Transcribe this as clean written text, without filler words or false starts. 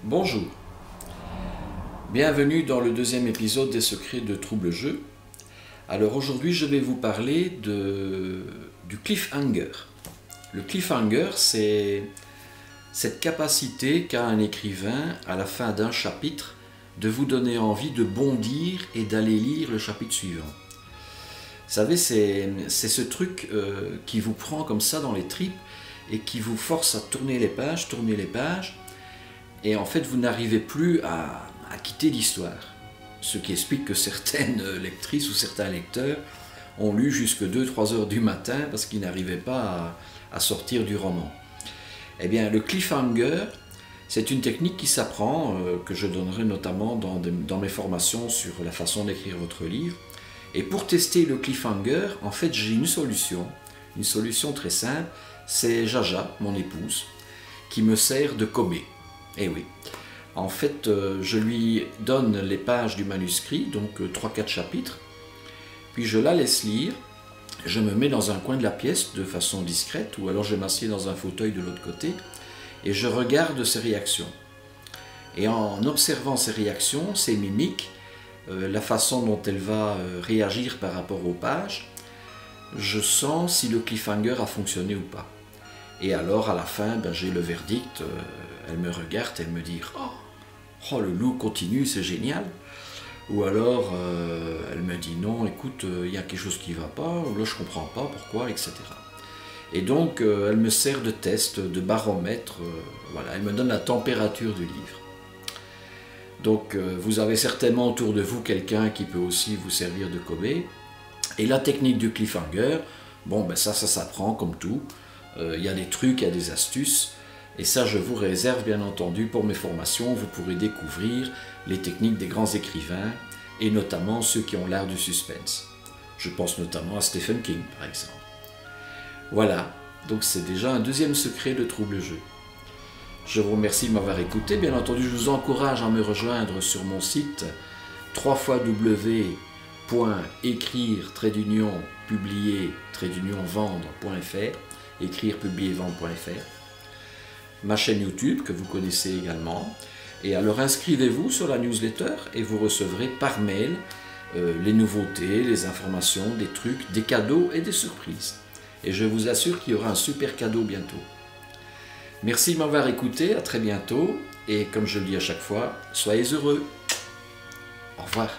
Bonjour, bienvenue dans le deuxième épisode des secrets de Trouble Jeu. Alors aujourd'hui je vais vous parler du cliffhanger. Le cliffhanger, c'est cette capacité qu'a un écrivain à la fin d'un chapitre de vous donner envie de bondir et d'aller lire le chapitre suivant. Vous savez, c'est ce truc qui vous prend comme ça dans les tripes et qui vous force à tourner les pages, et en fait vous n'arrivez plus à quitter l'histoire. Ce qui explique que certaines lectrices ou certains lecteurs ont lu jusque 2-3 heures du matin parce qu'ils n'arrivaient pas à sortir du roman. Eh bien, le cliffhanger, c'est une technique qui s'apprend, que je donnerai notamment dans mes formations sur la façon d'écrire votre livre. Et pour tester le cliffhanger, en fait, j'ai une solution très simple, c'est Jaja, mon épouse, qui me sert de Kobe. Eh oui, en fait, je lui donne les pages du manuscrit, donc 3-4 chapitres, puis je la laisse lire, je me mets dans un coin de la pièce de façon discrète, ou alors je m'assieds dans un fauteuil de l'autre côté, et je regarde ses réactions. Et en observant ses réactions, ses mimiques, la façon dont elle va réagir par rapport aux pages, je sens si le cliffhanger a fonctionné ou pas. Et alors à la fin, j'ai le verdict, elle me regarde, elle me dit « Oh, le loup continue, c'est génial !» Ou alors elle me dit « Non, écoute, il y a quelque chose qui ne va pas, ou là je ne comprends pas, pourquoi, etc. » Et donc elle me sert de test, de baromètre, voilà, elle me donne la température du livre. Donc vous avez certainement autour de vous quelqu'un qui peut aussi vous servir de Kobe. Et la technique du cliffhanger, ça s'apprend comme tout. Il y a des trucs, il y a des astuces. Et ça, je vous réserve bien entendu pour mes formations. Vous pourrez découvrir les techniques des grands écrivains et notamment ceux qui ont l'art du suspense. Je pense notamment à Stephen King, par exemple. Voilà, donc c'est déjà un deuxième secret de Trouble Jeu. Je vous remercie de m'avoir écouté. Bien entendu, je vous encourage à me rejoindre sur mon site www.écrire-publier-vendre.fr, écrire-publier-vendre.fr, ma chaîne YouTube que vous connaissez également. Et alors inscrivez-vous sur la newsletter et vous recevrez par mail les nouveautés, les informations, des trucs, des cadeaux et des surprises. Et je vous assure qu'il y aura un super cadeau bientôt. Merci de m'avoir écouté, à très bientôt. Et comme je le dis à chaque fois, soyez heureux. Au revoir.